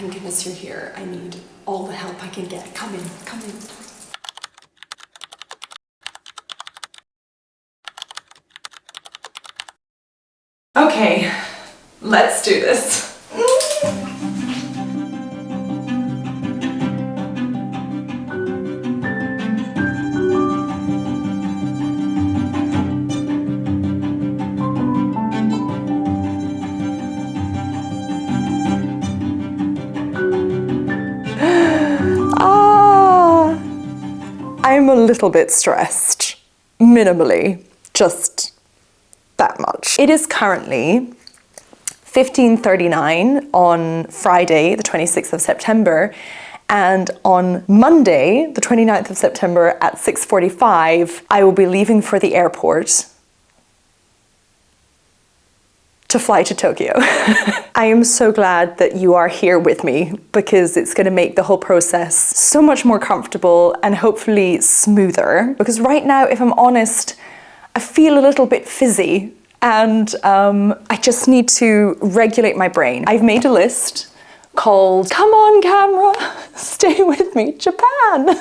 Thank goodness you're here. I need all the help I can get. Come in, come in. Okay, let's do this. I'm a little bit stressed, minimally, just that much. It is currently 15:39 on Friday, the 26th of September, and on Monday, the 29th of September at 6:45, I will be leaving for the airport to fly to Tokyo. I am so glad that you are here with me because it's going to make the whole process so much more comfortable and hopefully smoother. Because right now, if I'm honest, I feel a little bit fizzy and I just need to regulate my brain. I've made a list called "Come on camera, stay with me, Japan."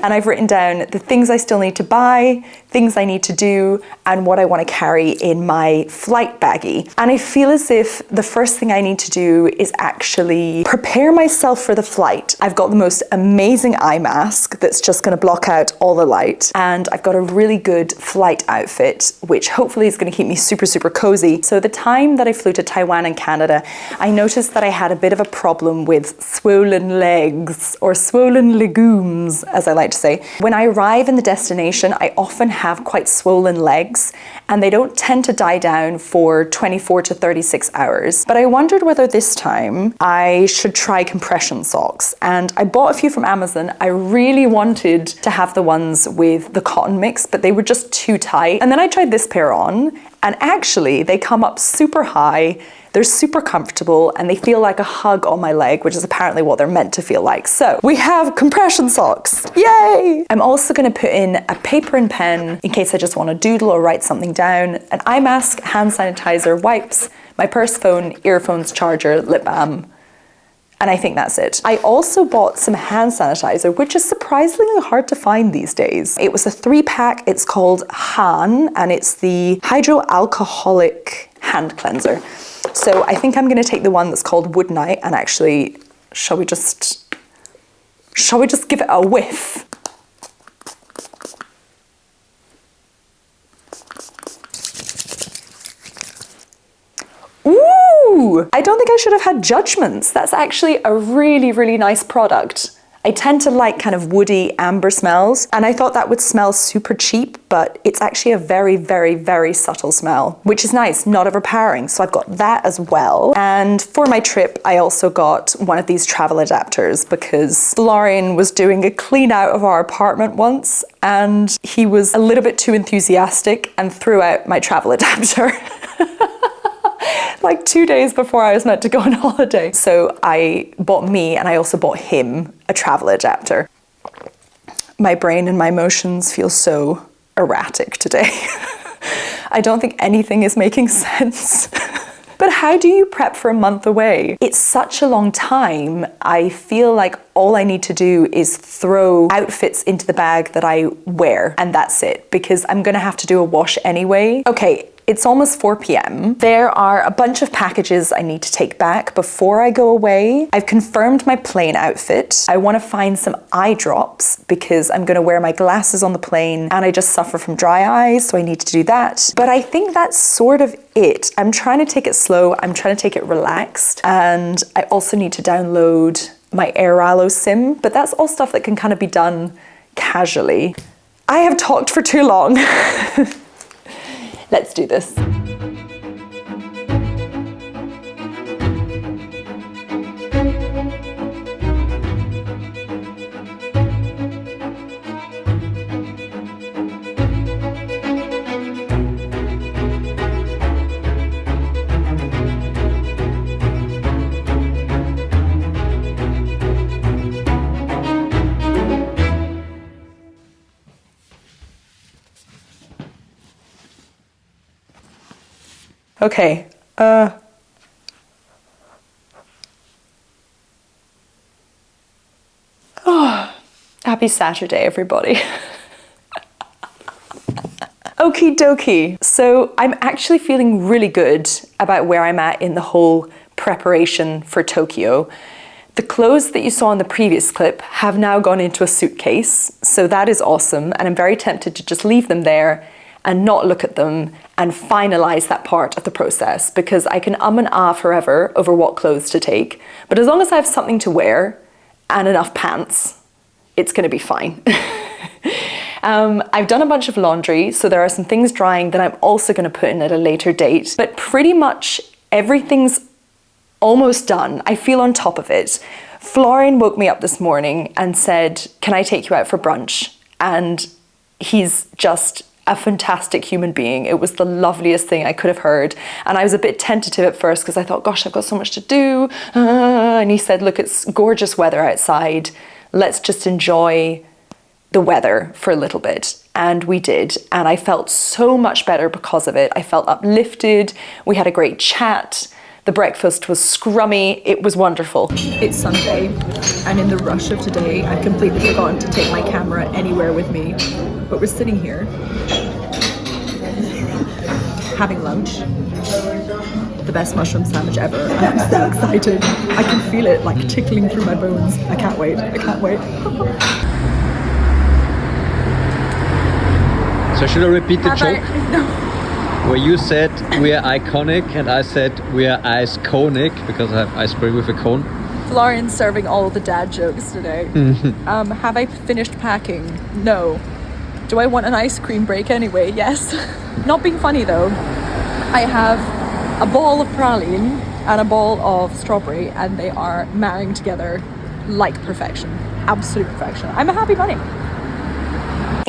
And I've written down the things I still need to buy, things I need to do, and what I want to carry in my flight baggie. And I feel as if the first thing I need to do is actually prepare myself for the flight. I've got the most amazing eye mask that's just going to block out all the light. And I've got a really good flight outfit, which hopefully is going to keep me super, super cozy. So the time that I flew to Taiwan and Canada, I noticed that I had a bit of a problem with swollen legs, or swollen legumes, as I like to say. When I arrive in the destination, I often have quite swollen legs, and they don't tend to die down for 24 to 36 hours. But I wondered whether this time I should try compression socks, and I bought a few from Amazon. I really wanted to have the ones with the cotton mix, but they were just too tight. And then I tried this pair on, and actually they come up super high. They're super comfortable and they feel like a hug on my leg, which is apparently what they're meant to feel like. So we have compression socks, yay! I'm also gonna put in a paper and pen in case I just wanna doodle or write something down, an eye mask, hand sanitizer, wipes, my purse, phone, earphones, charger, lip balm, and I think that's it. I also bought some hand sanitizer, which is surprisingly hard to find these days. It was a 3-pack, it's called Han, and it's the hydroalcoholic hand cleanser. So I think I'm gonna take the one that's called Wood Night, and actually, shall we just give it a whiff? Ooh, I don't think I should have had judgments. That's actually a really, really nice product. I tend to like kind of woody amber smells, and I thought that would smell super cheap, but it's actually a very, very, very subtle smell, which is nice, not overpowering. So I've got that as well. And for my trip, I also got one of these travel adapters because Florian was doing a clean out of our apartment once, and he was a little bit too enthusiastic and threw out my travel adapter. Like 2 days before I was meant to go on holiday. So I bought me, and I also bought him, a travel adapter. My brain and my emotions feel so erratic today. I don't think anything is making sense. But how do you prep for a month away? It's such a long time. I feel like all I need to do is throw outfits into the bag that I wear, and that's it, because I'm gonna have to do a wash anyway. Okay, it's almost 4 p.m. There are a bunch of packages I need to take back before I go away. I've confirmed my plane outfit. I want to find some eye drops because I'm going to wear my glasses on the plane, and I just suffer from dry eyes, so I need to do that. But I think that's sort of it. I'm trying to take it slow. I'm trying to take it relaxed. And I also need to download my Airalo sim, but that's all stuff that can kind of be done casually. I have talked for too long. Let's do this. Okay, Happy Saturday, everybody. Okie dokie. So I'm actually feeling really good about where I'm at in the whole preparation for Tokyo. The clothes that you saw in the previous clip have now gone into a suitcase, so that is awesome, and I'm very tempted to just leave them there and not look at them and finalize that part of the process, because I can and ah forever over what clothes to take, but as long as I have something to wear and enough pants, it's going to be fine. I've done a bunch of laundry, so there are some things drying that I'm also going to put in at a later date, but pretty much everything's almost done. I feel on top of it. Florian woke me up this morning and said, can I take you out for brunch? And he's just a fantastic human being. It was the loveliest thing I could have heard. And I was a bit tentative at first because I thought, gosh, I've got so much to do. And he said, look, it's gorgeous weather outside. Let's just enjoy the weather for a little bit. And we did. And I felt so much better because of it. I felt uplifted. We had a great chat. The breakfast was scrummy. It was wonderful. It's Sunday, and in the rush of today, I've completely forgotten to take my camera anywhere with me. But we're sitting here, having lunch. The best mushroom sandwich ever. I'm so excited. I can feel it like tickling through my bones. I can't wait. I can't wait. So should I repeat the joke? No. Where you said we are iconic and I said we are iconic because I have ice cream with a cone. Florian's serving all the dad jokes today. Have I finished packing? No. Do I want an ice cream break anyway? Yes. Not being funny though. I have a ball of praline and a ball of strawberry, and they are marrying together like perfection. Absolute perfection. I'm a happy bunny.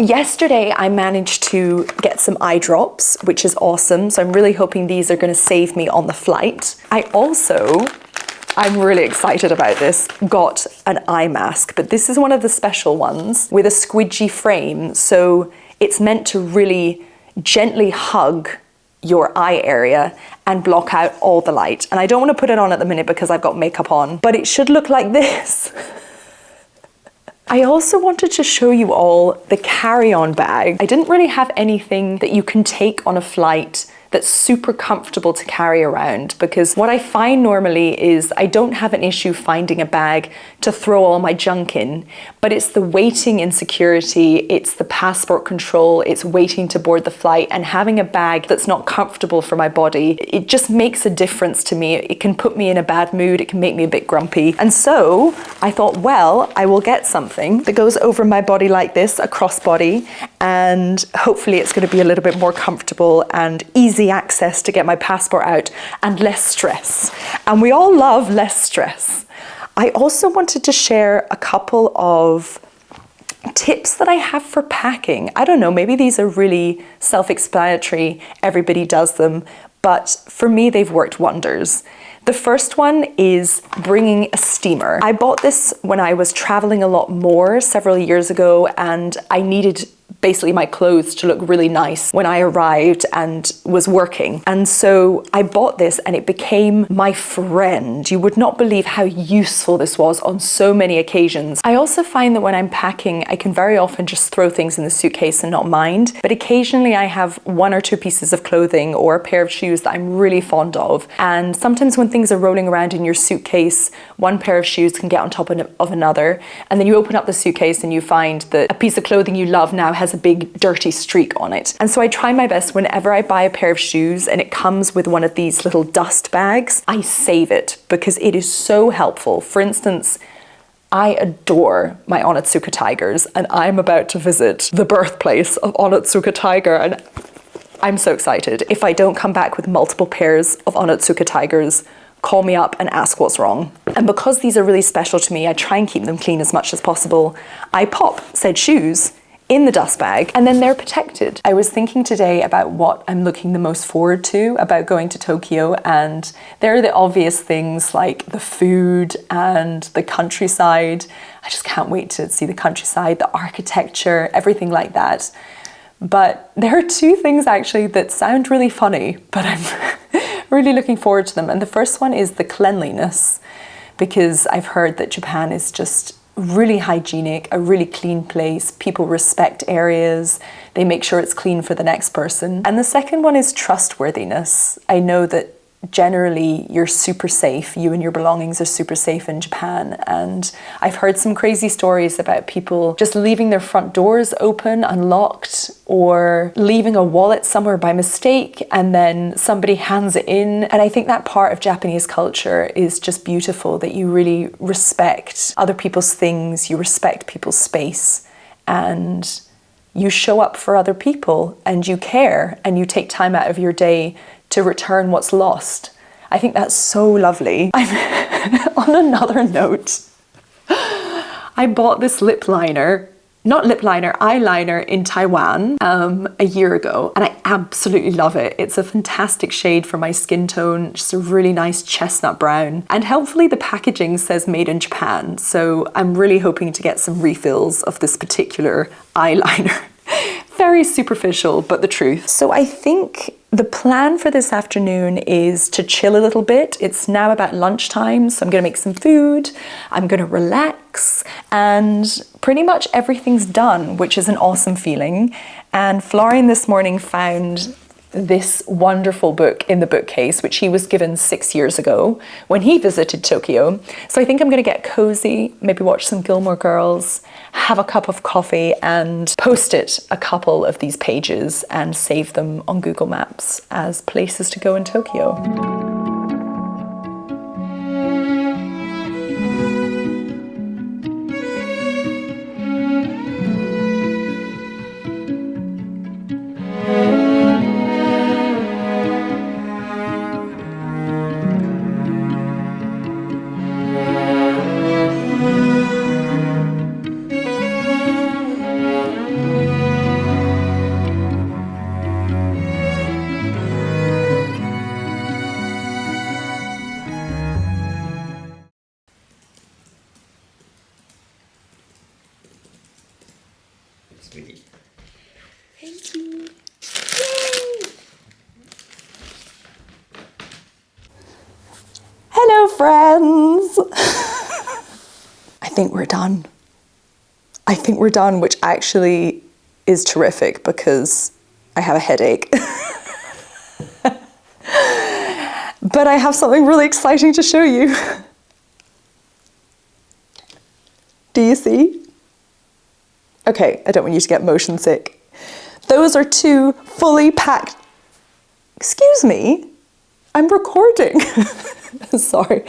Yesterday, I managed to get some eye drops, which is awesome. So I'm really hoping these are going to save me on the flight. I'm really excited about this, got an eye mask, but this is one of the special ones with a squidgy frame. So it's meant to really gently hug your eye area and block out all the light. And I don't want to put it on at the minute because I've got makeup on, but it should look like this. I also wanted to show you all the carry-on bag. I didn't really have anything that you can take on a flight that's super comfortable to carry around, because what I find normally is I don't have an issue finding a bag to throw all my junk in, but it's the waiting in security, it's the passport control, it's waiting to board the flight, and having a bag that's not comfortable for my body, it just makes a difference to me. It can put me in a bad mood, it can make me a bit grumpy. And so I thought, well, I will get something that goes over my body like this, a crossbody, and hopefully it's going to be a little bit more comfortable and easy access to get my passport out and less stress. And we all love less stress. I also wanted to share a couple of tips that I have for packing. I don't know, maybe these are really self-explanatory, everybody does them, but for me they've worked wonders. The first one is bringing a steamer. I bought this when I was traveling a lot more several years ago, and I needed basically my clothes to look really nice when I arrived and was working. And so I bought this and it became my friend. You would not believe how useful this was on so many occasions. I also find that when I'm packing, I can very often just throw things in the suitcase and not mind. But occasionally I have one or two pieces of clothing or a pair of shoes that I'm really fond of. And sometimes when things are rolling around in your suitcase, one pair of shoes can get on top of another. And then you open up the suitcase and you find that a piece of clothing you love now has a big dirty streak on it. And so I try my best whenever I buy a pair of shoes and it comes with one of these little dust bags, I save it because it is so helpful. For instance, I adore my Onitsuka tigers, and I'm about to visit the birthplace of Onitsuka tiger, and I'm so excited. If I don't come back with multiple pairs of Onitsuka tigers, call me up and ask what's wrong. And because these are really special to me, I try and keep them clean as much as possible. I pop said shoes in the dust bag, and then they're protected. I was thinking today about what I'm looking the most forward to about going to Tokyo, and there are the obvious things like the food and the countryside. I just can't wait to see the countryside, the architecture, everything like that. But there are two things actually that sound really funny, but I'm really looking forward to them. And the first one is the cleanliness, because I've heard that Japan is just really hygienic, a really clean place. People respect areas. They make sure it's clean for the next person. And the second one is trustworthiness. I know that generally you're super safe, you and your belongings are super safe in Japan, and I've heard some crazy stories about people just leaving their front doors open, unlocked, or leaving a wallet somewhere by mistake and then somebody hands it in. And I think that part of Japanese culture is just beautiful, that you really respect other people's things, you respect people's space, and you show up for other people, and you care, and you take time out of your day to return what's lost. I think that's so lovely. On another note, I bought this eyeliner in Taiwan a year ago, and I absolutely love it. It's a fantastic shade for my skin tone, just a really nice chestnut brown. And helpfully the packaging says made in Japan, so I'm really hoping to get some refills of this particular eyeliner. Very superficial, but the truth. So I think the plan for this afternoon is to chill a little bit. It's now about lunchtime, so I'm gonna make some food, I'm gonna relax, and pretty much everything's done, which is an awesome feeling. And Florian this morning found this wonderful book in the bookcase, which he was given 6 years ago when he visited Tokyo. So I think I'm gonna get cozy, maybe watch some Gilmore Girls, have a cup of coffee, and post-it a couple of these pages and save them on Google Maps as places to go in Tokyo. Thank you. Yay! Hello, friends. I think we're done. Which actually is terrific because I have a headache. But I have something really exciting to show you. Do you see? Okay, I don't want you to get motion sick. Those are 2 fully packed... Excuse me, I'm recording. Sorry,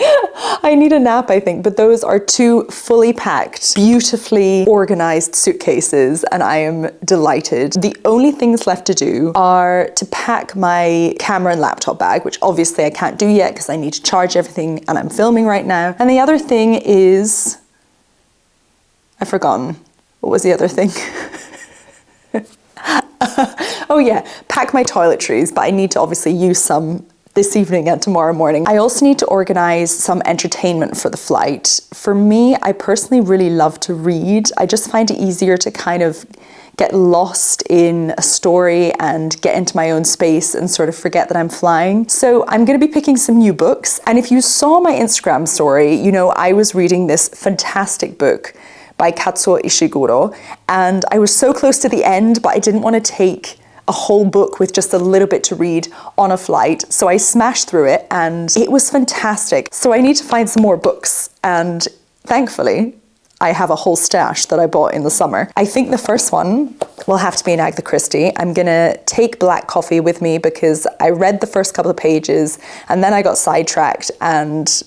I need a nap, I think. But those are 2 fully packed, beautifully organized suitcases, and I am delighted. The only things left to do are to pack my camera and laptop bag, which obviously I can't do yet because I need to charge everything and I'm filming right now. And the other thing is... I've forgotten. What was the other thing? Oh yeah, pack my toiletries, but I need to obviously use some this evening and tomorrow morning. I also need to organize some entertainment for the flight. For me, I personally really love to read. I just find it easier to kind of get lost in a story and get into my own space and sort of forget that I'm flying. So I'm going to be picking some new books. And if you saw my Instagram story, you know I was reading this fantastic book by Kazuo Ishiguro, and I was so close to the end, but I didn't want to take a whole book with just a little bit to read on a flight, so I smashed through it and it was fantastic. So I need to find some more books, and thankfully I have a whole stash that I bought in the summer. I think the first one will have to be an Agatha Christie. I'm gonna take black coffee with me because I read the first couple of pages and then I got sidetracked and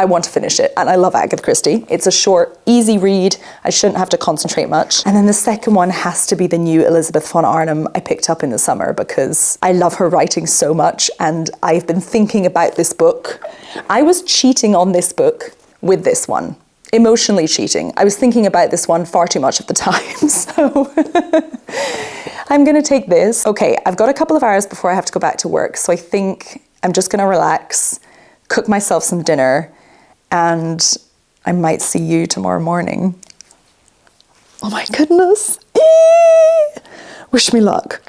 I want to finish it, and I love Agatha Christie. It's a short, easy read. I shouldn't have to concentrate much. And then the second one has to be the new Elizabeth von Arnim I picked up in the summer because I love her writing so much, and I've been thinking about this book. I was cheating on this book with this one, emotionally cheating. I was thinking about this one far too much of the time, so I'm gonna take this. Okay, I've got a couple of hours before I have to go back to work, so I think I'm just gonna relax, cook myself some dinner, and I might see you tomorrow morning. Oh my goodness. Wish me luck.